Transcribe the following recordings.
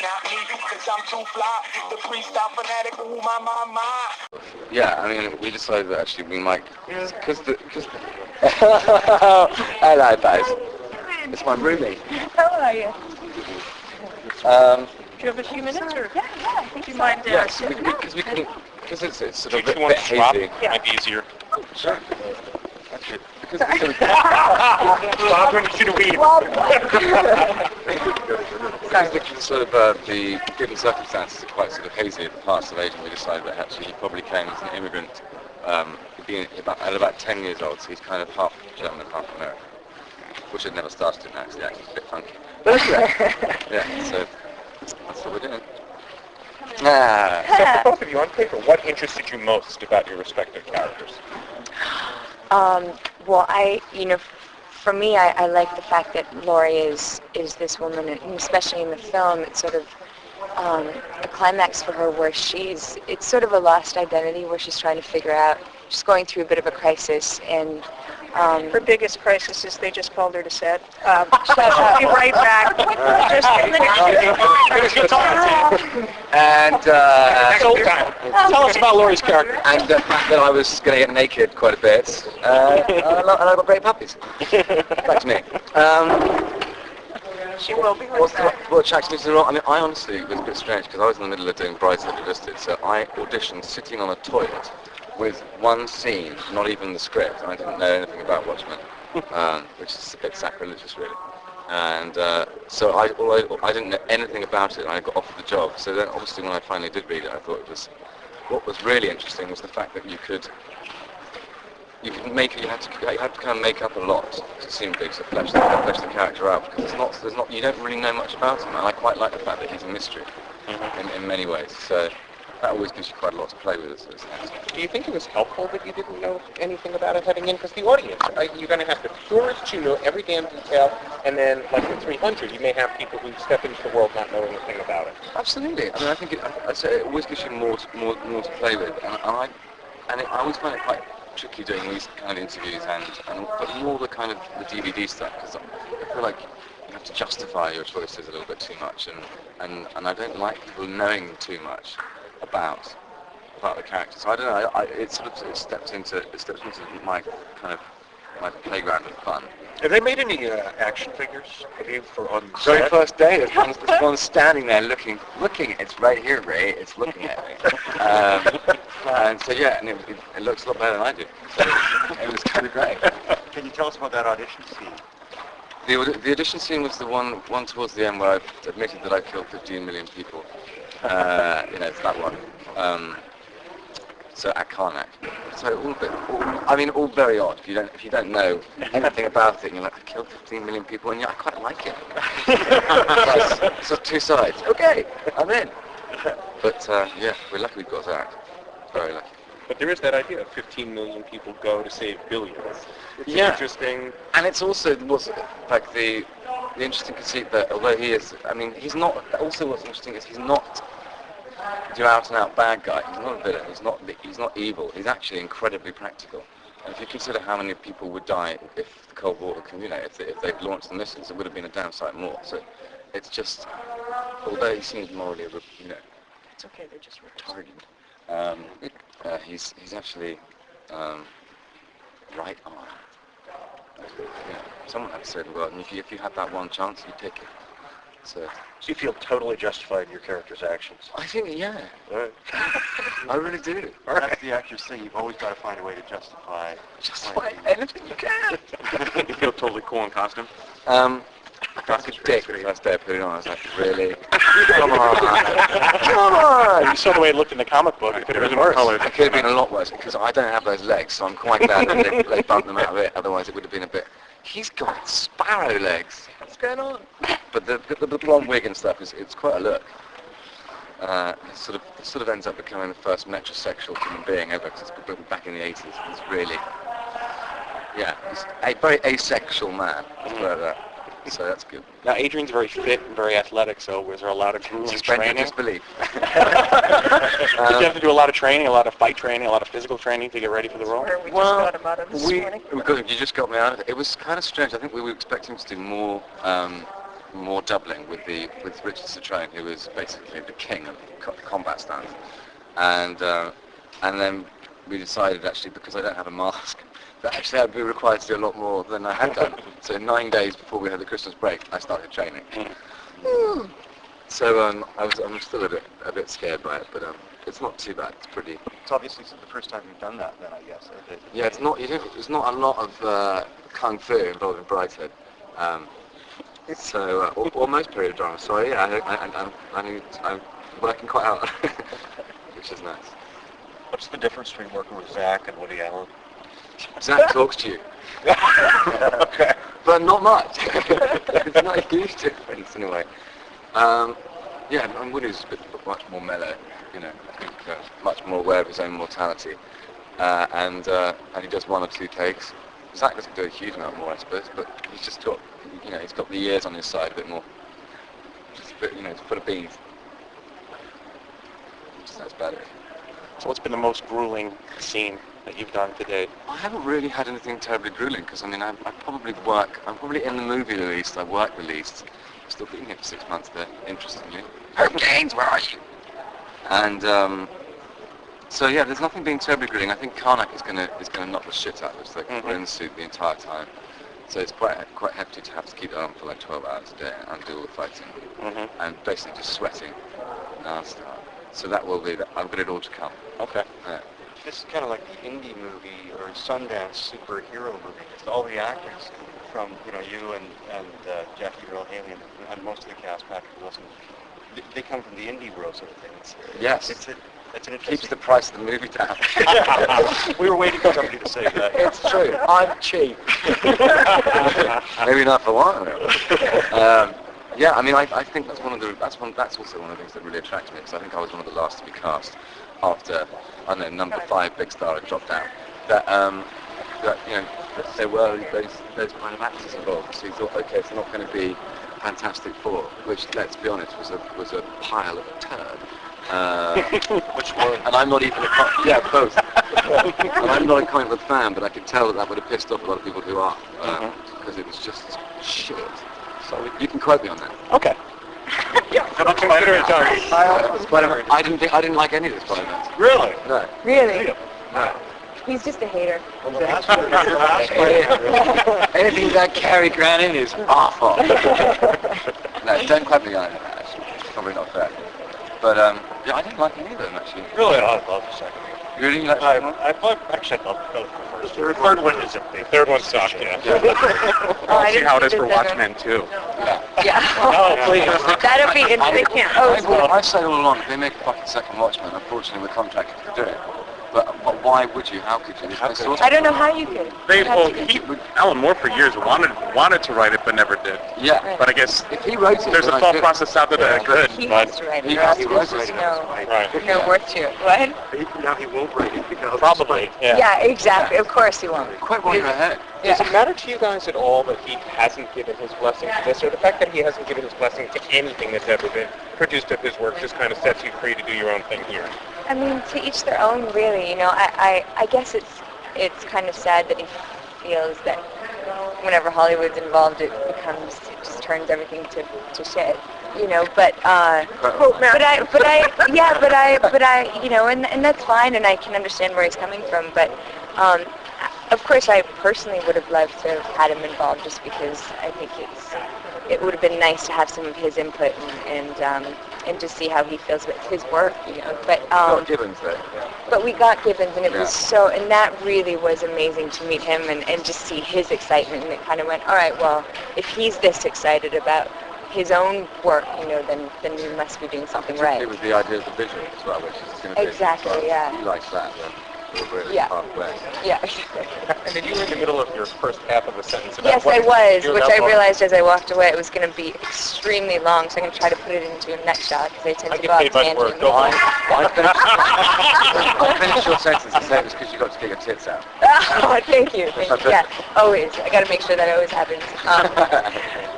Not me, cause I'm too fly. The freestyle fanatic, ooh, my. Yeah, I mean, we decided that actually we might, because hello, guys. It's my roomie. How are you? Um, Do you have a few minutes, or Yeah, I think do you so. mind? yes, because it's sort of a Do you bit want to swap? hazy. Yeah. Might be easier. Sure. Actually, because it's sort of, Bob, when you should have weed. because sort of the given circumstances are quite sort of hazy at the past of age, and we decided that actually he probably came as an immigrant, being at about 10 years old, so he's kind of half German, half American, which had never started in actually, it's a bit funky. But anyway, yeah, so that's what we're doing. So for both of you, on paper, what interested you most about your respective characters? Well, for me, I like the fact that Laurie is this woman, and especially in the film, it's sort of a climax for her where it's sort of a lost identity where she's trying to figure out, she's going through a bit of a crisis, and her biggest crisis is they just called her to set. She'll be right back. Just And Tell us about Laurie's character. and the fact that I was going to get naked quite a bit, and I got great puppies. Back to me. she will be right back. What attracts me to the role? I mean, I honestly, it was a bit strange because I was in the middle of doing Brides That Were Listed, so I auditioned sitting on a toilet with one scene, not even the script. I didn't know anything about Watchmen, which is a bit sacrilegious, really. And so I didn't know anything about it, and I got offered the job. So then, obviously, when I finally did read it, I thought what was really interesting was the fact that you had to kind of make up a lot to seem big to flesh the character out, because you don't really know much about him, and I quite like the fact that he's a mystery in many ways. So that always gives you quite a lot to play with. So Do you think it was helpful that you didn't know anything about it heading in? Because the audience, you're going to have the purists who know every damn detail, and then, like in 300, you may have people who step into the world not knowing anything about it. Absolutely. I mean, I think it always gives you more to play with, and I always find it quite tricky doing these kind of interviews but more the kind of the DVD stuff, because I feel like you have to justify your choices a little bit too much, and I don't like people knowing too much about the character. So I don't know. It steps into my kind of my playground of fun. Have they made any action figures of you on the Very set? first day, there's one standing there looking. It's right here, Ray. It's looking at me. And so yeah, and it looks a lot better than I do. So it was kind of great. Can you tell us about that audition scene? The audition scene was the one towards the end where I admitted that I killed 15 million people. It's that one. So at Karnak. So all very odd. If you don't know anything about it, and you're like, I killed 15 million people, and yeah, I quite like it. So two sides. Okay, I'm in. But yeah, we're lucky we got that. Very lucky. But there is that idea of 15 million people go to save billions. Which is Yeah. interesting. And it's also like the interesting conceit that although he's not. Also, what's interesting is he's not your out-and-out bad guy. He's not a villain. He's not evil. He's actually incredibly practical. And if you consider how many people would die if the Cold War, if they'd launched the missiles, it would have been a damn sight more. So it's just, although he seems morally, It's okay, they're just retarded. He's actually right on. Someone had to say the word, and if you had that one chance, you take it. So you feel totally justified in your character's actions? I think, yeah. All right. I really do. That's the actors say. You've always got to find a way to justify anything you can. You feel totally cool in costume? That's a dick the first day I put it on. I was like, really? Come on! You saw the way it looked in the comic book. It could have been worse. It could have been a lot worse, because I don't have those legs, so I'm quite glad that they bumped them out of it. Otherwise, it would have been a bit. He's got sparrow legs. What's going on? But the blonde wig and stuff it's quite a look. It sort of ends up becoming the first metrosexual human being ever, because it's back in the 80s. It's really, he's a very asexual man. Let's put it like that. So that's good. Now, Adrian's very fit and very athletic, so was there a lot of grueling Suspend your training? disbelief. Did you have to do a lot of training, a lot of fight training, a lot of physical training to get ready for the role? We just got him out of this morning. You just got me out of it. It was kind of strange. I think we were expecting to do more more doubling with Richard Citrone, who was basically the king of combat stunts, and then we decided actually, because I don't have a mask, that actually I'd be required to do a lot more than I had done. So 9 days before we had the Christmas break, I started training. So I'm still a bit scared by it, but it's not too bad. It's pretty. It's obviously the first time you've done that, then I guess. Yeah, it's not. There's not a lot of kung fu involved in Brideshead. Or most period drama. So yeah, I'm working quite hard, which is nice. What's the difference between working with Zach and Woody Allen? Zach talks to you. Okay. But not much. It's not a huge difference in a way. Yeah, and Woody's much more mellow, you know, I think much more aware of his own mortality. And he does 1 or 2 takes. Zach doesn't do a huge amount more, I suppose, but he's just got, you know, he's got the years on his side a bit more. Just a bit, you know, it's full of beans. That's better. So what's been the most grueling scene that you've done to date? I haven't really had anything terribly grueling, because I mean, I'm probably in the movie the least, I work the least. I've still been here for 6 months there, interestingly. Hurricanes, where are you? And so yeah, there's nothing being terribly grueling. I think Karnak is gonna knock the shit out of us, like we're in the suit the entire time. So it's quite hefty to have to keep it on for like 12 hours a day and do all the fighting, and basically just sweating non-stop. So that will be, I've got it all to come. Okay. Yeah. This is kind of like the indie movie or Sundance superhero movie. It's all the actors from, you know, you and Jackie Earle Haley and most of the cast, Patrick Wilson, they come from the indie world sort of thing. Yes. It's an interesting... Keeps the price of the movie down. We were waiting for somebody to say that. It's true. I'm cheap. Maybe not for one. Yeah, I mean, I think that's also one of the things that really attracts me, because I think I was one of the last to be cast after, I don't know, number 5 big star had dropped out. That you know, that there were those kind of actors involved. So you thought, okay, it's not going to be Fantastic Four, which, let's be honest, was a pile of turd. Which one? And I'm not even both. And I'm not a comic book fan, but I could tell that would have pissed off a lot of people who are, because it was just shit. So you can quote me on that. Okay. How about Spider-Man? Spider-Man. I didn't like any of the Spider-Mans. Really? No. Really? No. He's just a hater. Anything with that Cary Grant in is awful. No, don't quote me on it. Actually, probably not fair. But yeah, I didn't like any of them actually. Really? I love the second one. You really like I the second one? actually love both the first. The third one is a big. Third one sucked, yeah. I See how it is didn't for see the third Watchmen, too. Yeah. Oh, please. That'll be interesting. I've said all along, if they make a fucking second Watchmen, unfortunately we're contracted to do it. But why would you? How could you? There's no source. I don't know how you could. Alan Moore for years wanted to write it, but never did. Yeah. But I guess If he wrote it, there's a then I thought could. process out there that good. He But has to write it. He or has else to there's write just it. right. no worth to it. What? Now he won't write it because... Probably, yeah. Yeah, exactly. Of course he won't. Quite while you're ahead. Does it matter to you guys at all that he hasn't given his blessing to this, or the fact that he hasn't given his blessing to anything that's ever been produced of his work just kind of sets you free to do your own thing here? I mean, to each their own, really. You know, I guess it's kind of sad that he feels that whenever Hollywood's involved, it just turns everything to shit. You know, but I, you know, and that's fine, and I can understand where he's coming from. But of course, I personally would have loved to have had him involved, just because I think it would have been nice to have some of his input and to see how he feels with his work, you know. But Gibbons there. Yeah. but we got Gibbons, and it was so, and that really was amazing to meet him and just see his excitement. And it kind of went, all right, well, if he's this excited about his own work, you know, then we must be doing something right. It was the idea of the vision as well, which is going to be Exactly, yeah. He likes that. We're Yeah. halfway. Yeah. And then you were in the middle of your first half of a sentence about Yes, what I was, you're which about I to- realized as I walked away it was going to be extremely long, so I'm going to try to put it into a nutshell, because I tend I to get go off paid by the word. tangent. Go on. I finished your sentence and say it was because you got to get your tits out. Oh, thank you. Yeah, always. I got to make sure that always happens.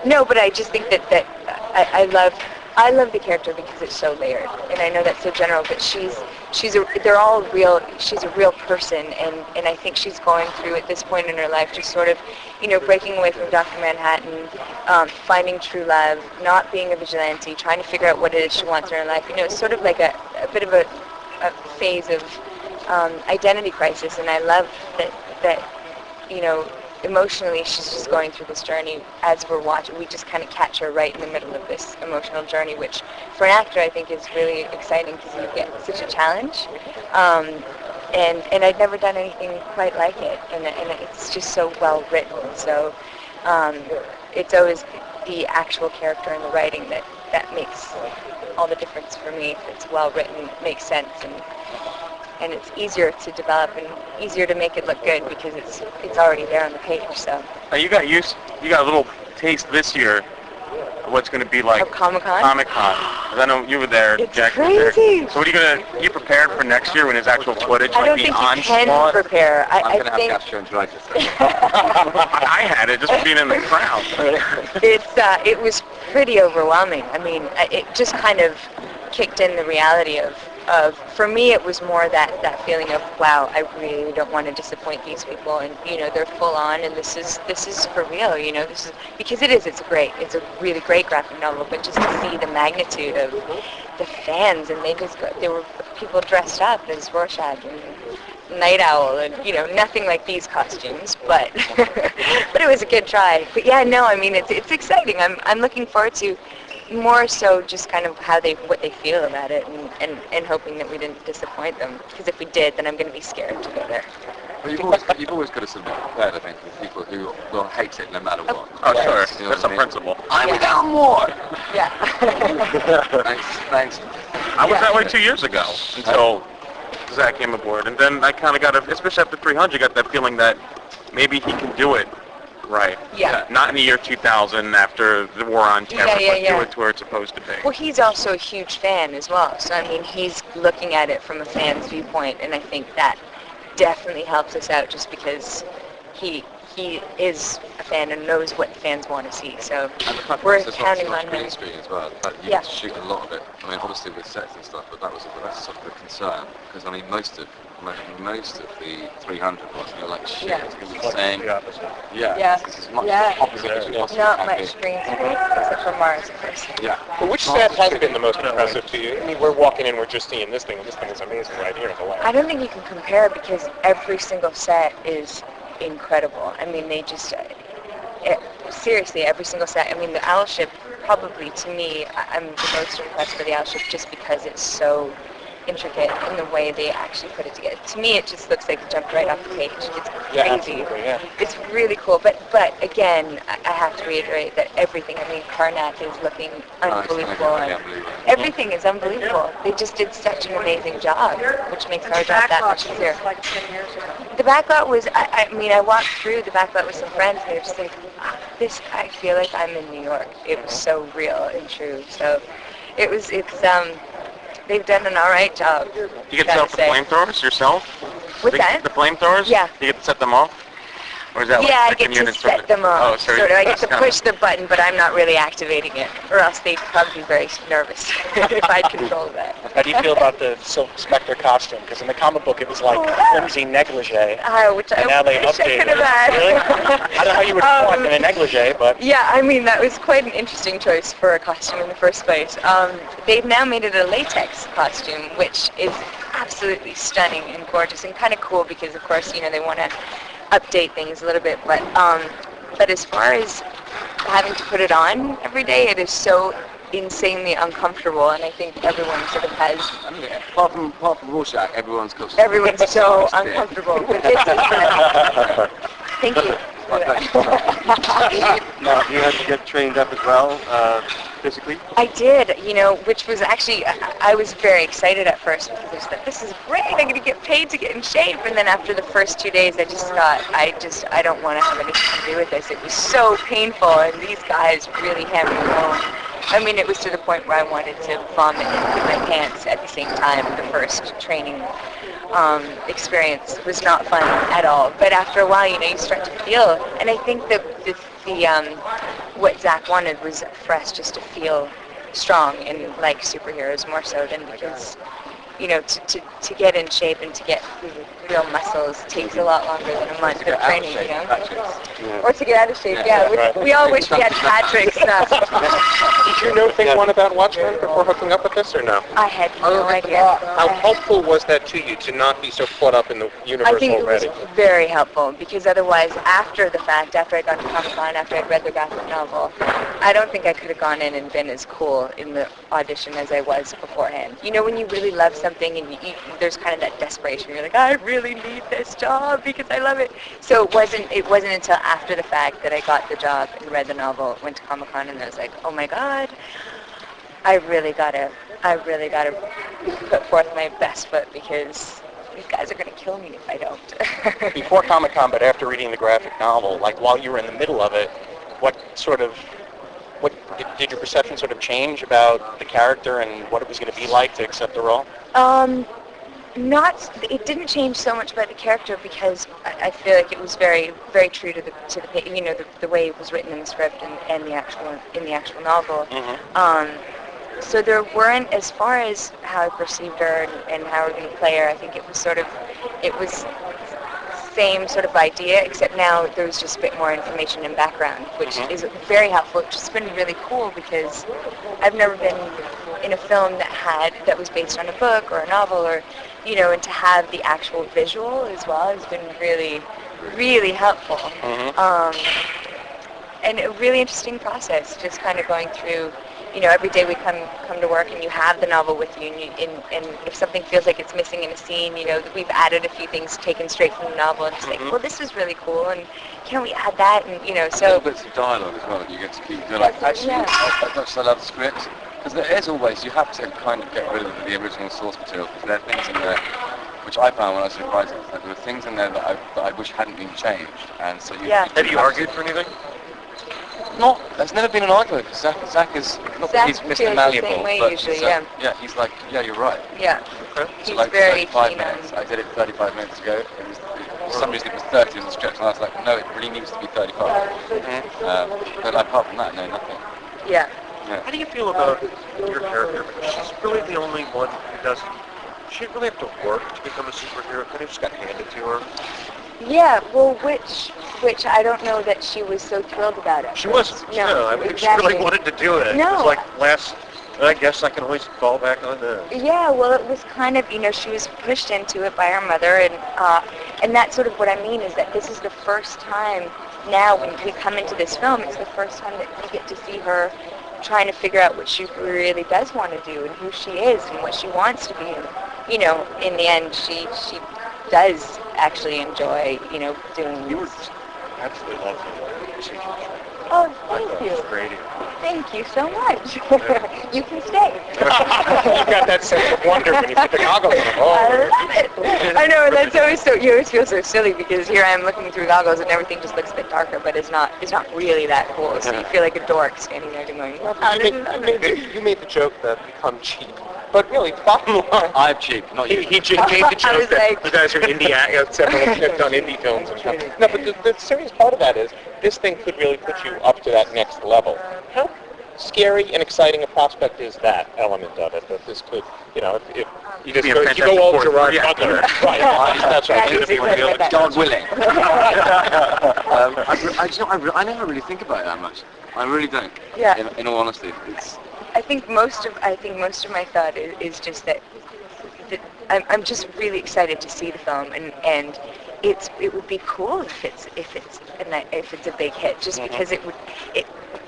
No, but I just think that I love I love the character because it's so layered, and I know that's so general, but they're all real. She's a real person, and I think she's going through at this point in her life just sort of, breaking away from Dr. Manhattan, finding true love, not being a vigilante, trying to figure out what it is she wants in her life. It's sort of like a bit of a phase of identity crisis, and I love that emotionally she's just going through this journey. As we're watching, we just kind of catch her right in the middle of this emotional journey, which for an actor I think is really exciting because you get such a challenge. And I'd never done anything quite like it, and it's just so well written. So it's always the actual character and the writing that makes all the difference for me. If it's well written, it makes sense, and it's easier to develop and easier to make it look good because it's already there on the page. So. Now you got a little taste this year of what's going to be like Comic-Con. Because I know you were there. It's Jack crazy. was there. So what are you prepared for next year when there's actual footage? I don't like think on you can spot? prepare. I'm I going to have think gastroenteritis. I had it just for being in the crowd. it was pretty overwhelming. I mean, it just kind of kicked in the reality of for me it was more that feeling of, wow, I really don't want to disappoint these people, and they're full on, and this is for real, this is because it's a really great graphic novel, but just to see the magnitude of the fans, and there were people dressed up as Rorschach and Night Owl, and nothing like these costumes, but but it was a good try. But yeah, no, I mean it's exciting. I'm looking forward to more so just kind of what they feel about it, and hoping that we didn't disappoint them, because if we did, then I'm going to be scared to go there. Well, you've always got to sort of be prepared, I think, with people who will hate it no matter what. Oh, sure. You know That's what a I mean? principle. I'm down more! Yeah. Thanks. I was that way 2 years ago until Zach came aboard, and then I kind of got, especially after 300, got that feeling that maybe he can do it right. Yeah. Not in the year 2000 after the war on terror, but do it to where it's supposed to be. Well, he's also a huge fan as well, so I mean he's looking at it from a fan's viewpoint, and I think that definitely helps us out just because he is a fan and knows what the fans want to see, so And the fact we're that counting there's on green him. screen as well. The fact that you Yeah. get to shoot a lot of it. I mean, obviously with sets and stuff, but that's sort of a concern, because I mean most of the 300 was, like, shit, Yeah. it's going to be the same. Yeah. It's as much Yeah. opposite as you possibly Not can much be. screen space except for Mars, of course. Yeah. But which set has been the most impressive to you? I mean, we're walking in, we're just seeing this thing, and this thing is amazing right here in the lab. I don't think you can compare because every single set is incredible. I mean, they just seriously, every single set. I mean, the owl ship, probably to me, I'm the most impressed by the owl ship just because it's so intricate in the way they actually put it together. To me, it just looks like it jumped right off the page. It's crazy. Absolutely, yeah. It's really cool. But again, I have to reiterate that everything, I mean, Karnak is looking unbelievable. And everything is unbelievable. They just did such an amazing job, which makes our job that much easier. Like 10 years ago. The backlot was, I mean, I walked through the backlot with some friends, and they were just like, I feel like I'm in New York. It was so real and true. So they've done an all right job. You get to set up the flamethrowers yourself? With that? The flamethrowers? Yeah. You get to set them off? Or is that Yeah, I like get picking to units set them off. Oh, so sort of. I get to that's kinda- push the button, but I'm not really activating it, or else they'd probably be very nervous if I had control of that. How do you feel about the Silk Spectre costume? Because in the comic book it was like flimsy negligee. Which I And now they wish I updated could have it. had. Really? I don't know how you would walk in a negligee, but Yeah, I mean, that was quite an interesting choice for a costume in the first place. They've now made it a latex costume, which is absolutely stunning and gorgeous and kind of cool because, of course, they want to update things a little bit. But as far as having to put it on every day, it is so insanely uncomfortable, and I think everyone sort of has. I mean, apart from Rorschach, everyone's got. Everyone's so uncomfortable. But this is Thank you. Now, you had to get trained up as well, physically? I did, which was actually, I was very excited at first because I was like, this is great, I'm going to get paid to get in shape. And then after the first 2 days, I just thought, I don't want to have anything to do with this. It was so painful, and these guys really hammered me home. I mean, it was to the point where I wanted to vomit into my pants at the same time. The first training experience was not fun at all. But after a while, you start to feel, and I think that what Zach wanted was for us just to feel strong and like superheroes more so than because, you know, to get in shape and to get real muscles takes a lot longer than a month of training, you know? Or to get out of shape, we all wish we had Patrick's stuff. Did you know thing one about Watchmen before hooking up with this, or no? I had no idea. How helpful was that to you to not be so caught up in the universe I think already? it was very helpful because otherwise, after the fact, after I got to Comic-Con, after I'd read the graphic novel, I don't think I could have gone in and been as cool in the audition as I was beforehand. You know, when you really love something and there's kind of that desperation. You're like, I really need this job because I love it. So it wasn't until after the fact that I got the job and read the novel, went to Comic-Con, and I was like, oh my God, I really gotta put forth my best foot because these guys are gonna kill me if I don't. Before Comic-Con, but after reading the graphic novel, like while you were in the middle of it, what did your perception sort of change about the character and what it was going to be like to accept the role? It didn't change so much about the character because I feel like it was very, very true to the you know, the way it was written in the script and the actual novel. Mm-hmm. So there weren't, as far as how I perceived her and how we're going to play her, I think it was same sort of idea, except now there was just a bit more information and background, which is very helpful. It's just been really cool because I've never been in a film that was based on a book or a novel, or, you know, and to have the actual visual as well has been really, really helpful. And a really interesting process, just kind of going through. You know, every day we come to work and you have the novel with you, and if something feels like it's missing in a scene, you know, we've added a few things taken straight from the novel, and it's like, well, this is really cool, and can we add that, and, you know, so... Little bits of dialogue as well that you get to keep doing. Like, actually, as much as I love the script, because there is always, you have to kind of get rid of the original source material, because there are things in there, which I found when I was writing, like, there were things in there that I wish hadn't been changed, and so you... Have you argued for anything? There's never been an argument. Zach is, not that he's Mr. Malleable, but usually, he's like, yeah, you're right. Yeah, So he's like very 35 keen minutes, on... I did it 35 minutes ago. For some reason it was 30 in the script, and I was like, no, it really needs to be 35. But apart from that, no, nothing. Yeah. How do you feel about your character? Because she's really the only one who doesn't... She didn't really have to work to become a superhero. Kind of just got handed to her. Yeah, well, which I don't know that she was so thrilled about it. She wasn't. No, I mean, exactly. she really wanted to do it. No. It was like I guess I can always fall back on this. Yeah, well, it was kind of, you know, she was pushed into it by her mother, and that's sort of what I mean is that this is the first time now when we come into this film, it's the first time that we get to see her trying to figure out what she really does want to do and who she is and what she wants to be. And, you know, in the end, she does actually enjoy, you know, doing... You were absolutely lovely. Oh, thank you. Great. Thank you so much. You can stay. You've got that sense of wonder when you put the goggles on. I love it. I know, and that's always so, you always feel so silly because here I am looking through goggles and everything just looks a bit darker, but it's not really that cool. So you feel like a dork standing there going, You made the joke that become cheap. But really, bottom line... I'm cheap, not you. He made the joke that you guys are several have done indie films and stuff. No, but the serious part of that is, this thing could really put you up to that next level. How scary and exciting a prospect is that element of it, that this could, you know, if you just go all Gerard Butler. Right, that's right. God willing. I never really think about it that much. I really don't. Yeah. In all honesty, I think most of my thought is just that I'm just really excited to see the film, and it would be cool if it's a big hit, just because it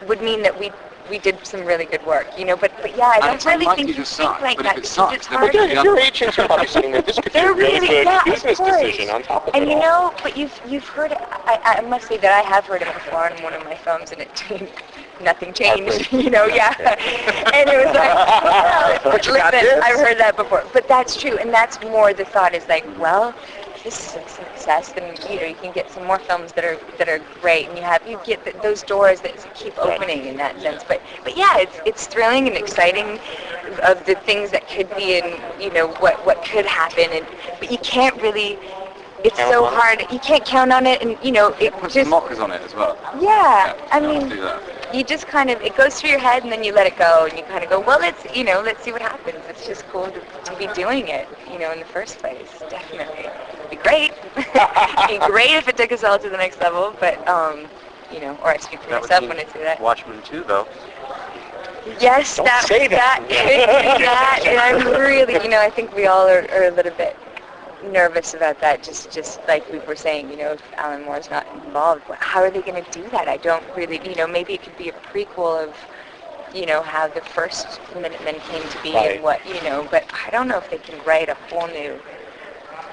would mean that we did some really good work, you know. But yeah, I don't really think you think like that because it's hard. But your agents are probably saying that this could be a really good business decision on top of it. And you know, but you've heard it. I must say that I have heard it before in one of my films, and nothing changed, you know, And it was like, listen, I've heard that before. But that's true, and that's more the thought is like, well, this is a success, then, you know, you can get some more films that are great, and you get those doors that keep opening in that sense. But yeah, it's thrilling and exciting of the things that could be, and, you know, what could happen, but you can't really... It's so hard. You can't count on it, and, you know, it put just... some mockers on it as well. Yeah, I mean... Do that. you just kind of, it goes through your head and then you let it go and you kind of go, well, let's see what happens. It's just cool to be doing it, in the first place. Definitely. It'd be great. It'd be great if it took us all to the next level, but, or I speak for myself when I say that. Watchmen 2, though. Yes, Don't that say that. could be that, and I'm really, I think we all are a little bit nervous about that, just like we were saying, if Alan Moore's not involved, how are they going to do that? I don't really, maybe it could be a prequel of, how the first Minutemen came to be and what, but I don't know if they can write a whole new,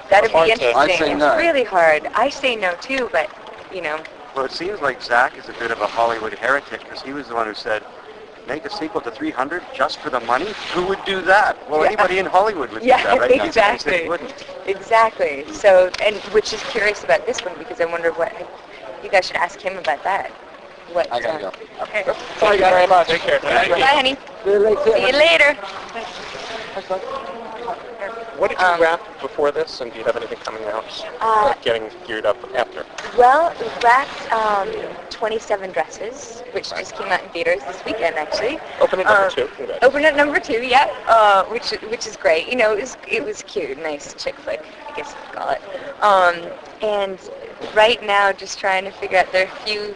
that'd be interesting. I'd say it's no. really hard. I say no too, but, Well, it seems like Zach is a bit of a Hollywood heretic because he was the one who said, make a sequel to 300 just for the money? Who would do that? Well, anybody in Hollywood would do that, right? Exactly. Exactly. So, and which is curious about this one because I wonder what you guys should ask him about that. What? I gotta go. Okay. Thank you very much. Take care. Bye, honey. See you later. What did you wrap before this, and do you have anything coming out? Getting geared up after? Well, we wrapped 27 Dresses, which just came out in theaters this weekend, actually. Open at number 2. Congrats. Open at number 2, yeah, which is great. It was cute, nice chick flick, I guess you could call it. And right now, just trying to figure out, there are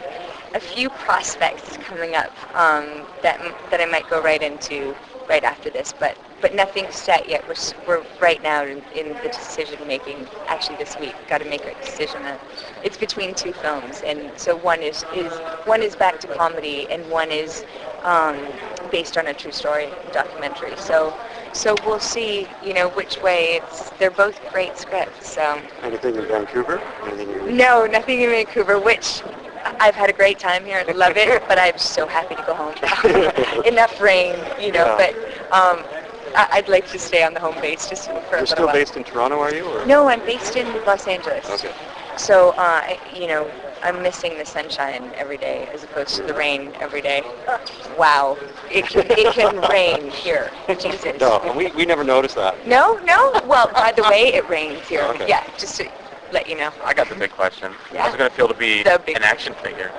a few prospects coming up that I might go right into right after this, but nothing's set yet. We're right now in the decision making. Actually, this week, got to make a decision. It's between 2 films, and so one is back to comedy, and one is based on a true story documentary. So we'll see, which way they're both great scripts. So. Anything in Vancouver? No, nothing in Vancouver, which I've had a great time here and love it, but I'm so happy to go home. Enough rain, but I'd like to stay on the home base just for a little while. You're still based in Toronto, are you? Or? No, I'm based in Los Angeles. Okay. So, I'm missing the sunshine every day as opposed to the rain every day. Wow. It can rain here. Jesus. No, we never noticed that. No? Well, by the way, it rains here. Okay. Yeah, just to let you know. I got the big question. Yeah. How's it going to feel to be The big an action figure?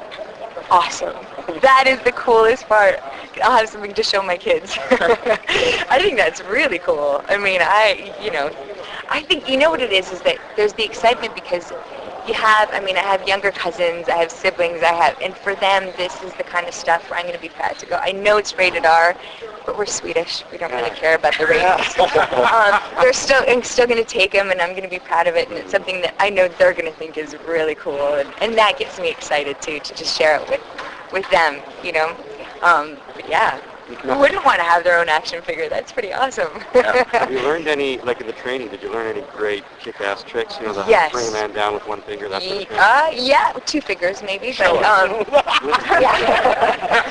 Awesome. That is the coolest part. I'll have something to show my kids. I think that's really cool. I mean, I think, what it is that there's the excitement because I have younger cousins, I have siblings, and for them, this is the kind of stuff where I'm going to be proud to go. I know it's rated R, but we're Swedish. We don't really care about the ratings. I'm still going to take them, and I'm going to be proud of it, and it's something that I know they're going to think is really cool, and that gets me excited, too, to just share it with them, But yeah. Who wouldn't want to have their own action figure? That's pretty awesome. Yeah. Have you learned any, like in the training, did you learn any great kick-ass tricks? Yes. Bring a man down with one finger, that sort of thing? Yeah, 2 fingers maybe, but yeah.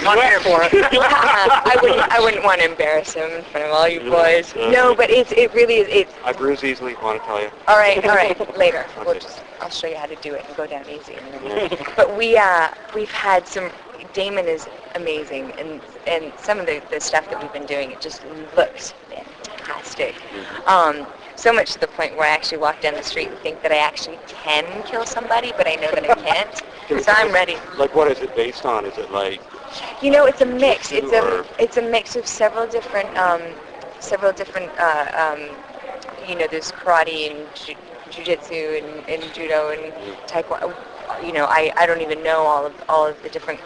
I'm here for it. I wouldn't want to embarrass him in front of all you boys. No, but it really is. I bruise easily, want to tell you. All right, later. Okay. I'll show you how to do it and go down easy. But we've had some. Damon is amazing, and some of the stuff that we've been doing, it just looks fantastic. So much to the point where I actually walk down the street and think that I actually can kill somebody, but I know that I can't. So I'm ready. Like, what is it based on? Is it like? It's a mix. Jiu-jitsu It's a mix of several different. There's karate and jiu-jitsu and judo and taekwondo. I don't even know all of the different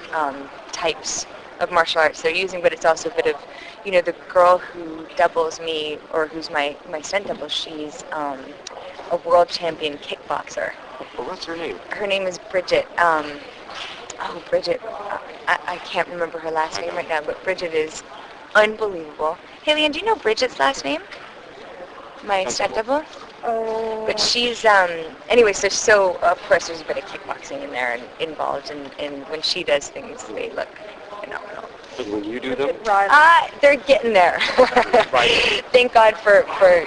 types of martial arts they're using, but it's also a bit of, the girl who doubles me, or who's my stunt double, she's a world champion kickboxer. Well, what's her name? Her name is Bridget. Bridget. I can't remember her last name right now, but Bridget is unbelievable. Hey, Leanne, do you know Bridget's last name? My stunt double? But she's, anyway, so of course there's a bit of kickboxing in there and involved, and when she does things, they look phenomenal. And when you do them? They're getting there. Thank God for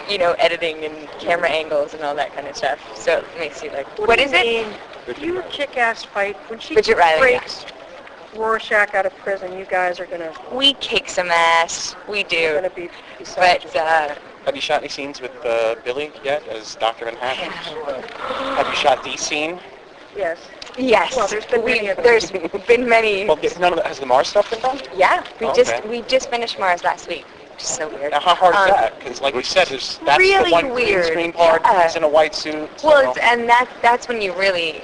editing and camera angles and all that kind of stuff. So it makes you like, what is it? You kick-ass fight. When she Bridget Riley, breaks Rorschach out of prison, you guys are going to... We kick some ass. We do. Going to be But, Have you shot any scenes with Billy yet as Dr. Manhattan? Have you shot the scene? yes. Yes. Well, there's been many of them. There's been many. Well, none of that, has the Mars stuff been done? Yeah, Okay. we just finished Mars last week, which is so weird. Now, how hard is that? Because, like we said, that's really the one green weird. screen part. Yeah. He's in a white suit. Well, and that's when you really,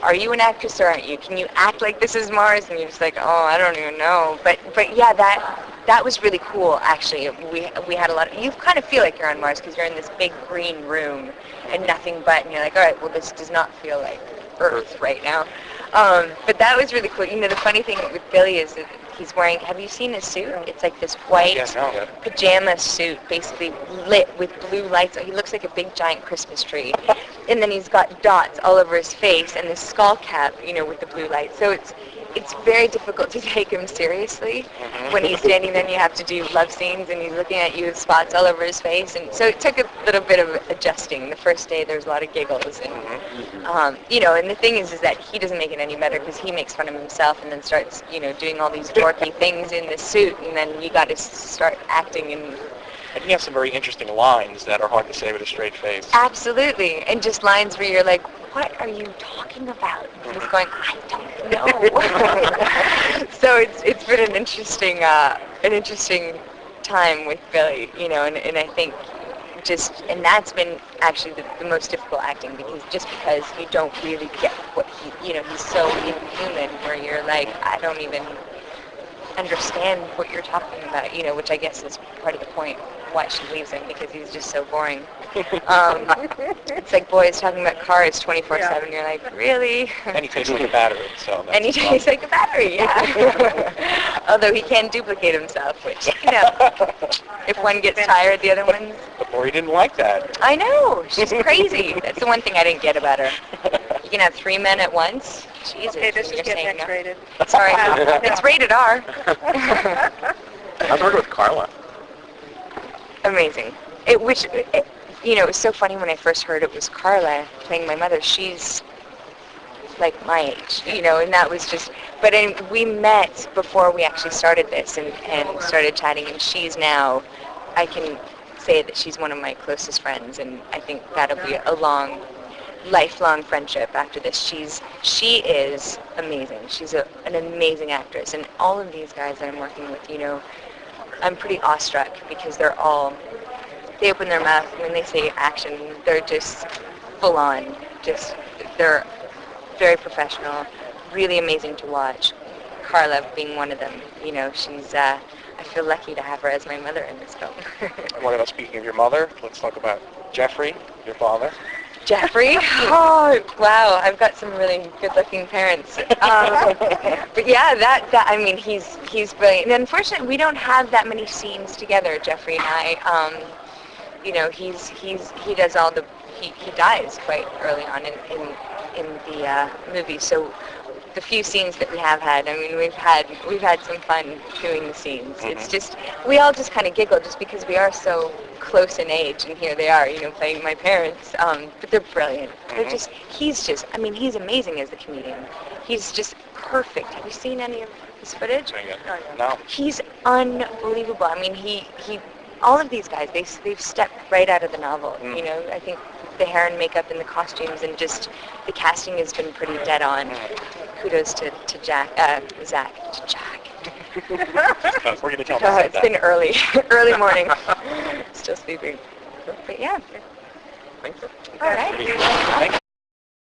are you an actress or aren't you? Can you act like this is Mars? And you're just like, oh, I don't even know. But yeah, that was really cool, actually. We had a lot of, you kind of feel like you're on Mars because you're in this big green room and nothing but, and you're like, all right, well, this does not feel like Earth right now. But that was really cool. The funny thing with Billy is that he's wearing, have you seen his suit? It's like this white pajama suit, basically lit with blue lights. He looks like a big giant Christmas tree. And then he's got dots all over his face and this skull cap, with the blue lights. So it's very difficult to take him seriously when he's standing there and you have to do love scenes and he's looking at you with spots all over his face. And so it took a little bit of adjusting. The first day there was a lot of giggles. And, and the thing is that he doesn't make it any better because he makes fun of himself and then starts, doing all these dorky things in the suit. And then you got to start acting and he has some very interesting lines that are hard to say with a straight face. Absolutely. And just lines where you're like, what are you talking about? And he's going, I don't know. So it's been an interesting time with Billy, and I think and that's been actually the most difficult acting because you don't really get what he's so inhuman where you're like, I don't even understand what you're talking about, which I guess is part of the point why she leaves him because he's just so boring. It's like boys talking about cars 24/7. You're like, really? And he tastes like a battery, so that's and he tastes like a battery, yeah. Although he can duplicate himself, which, if one gets tired, the other one... But Lori didn't like that. I know. She's crazy. That's the one thing I didn't get about her. You can have 3 men at once. Jesus. Okay, this is getting X-rated. Sorry. It's rated R. How's it working with Carla? Amazing. It was so funny when I first heard it was Carla playing my mother. She's like my age, and that was just, we met before we actually started this and started chatting, and she's now, I can say that she's one of my closest friends, and I think that'll be a lifelong friendship after this. She is amazing. She's an amazing actress, and all of these guys that I'm working with, I'm pretty awestruck because they open their mouth when they say action. They're just full on. They're very professional, really amazing to watch. Carla being one of them. She's, I feel lucky to have her as my mother in this film. Well, speaking of your mother, let's talk about Jeffrey, your father. Jeffrey? Oh, wow. I've got some really good-looking parents. But yeah, he's brilliant. And unfortunately, we don't have that many scenes together, Jeffrey and I. He does all he dies quite early on in the movie. So the few scenes that we have had, we've had some fun doing the scenes. It's just, we all just kind of giggle just because we are so close in age, and here they are, playing my parents. But they're brilliant. He's amazing as a comedian. He's just perfect. Have you seen any of his footage? No. He's unbelievable. He all of these guys, they've stepped right out of the novel. I think the hair and makeup and the costumes and just the casting has been pretty dead on. Kudos to Zach. We're going to tell him It's been early morning. Still sleeping. But yeah. Thank you. All right.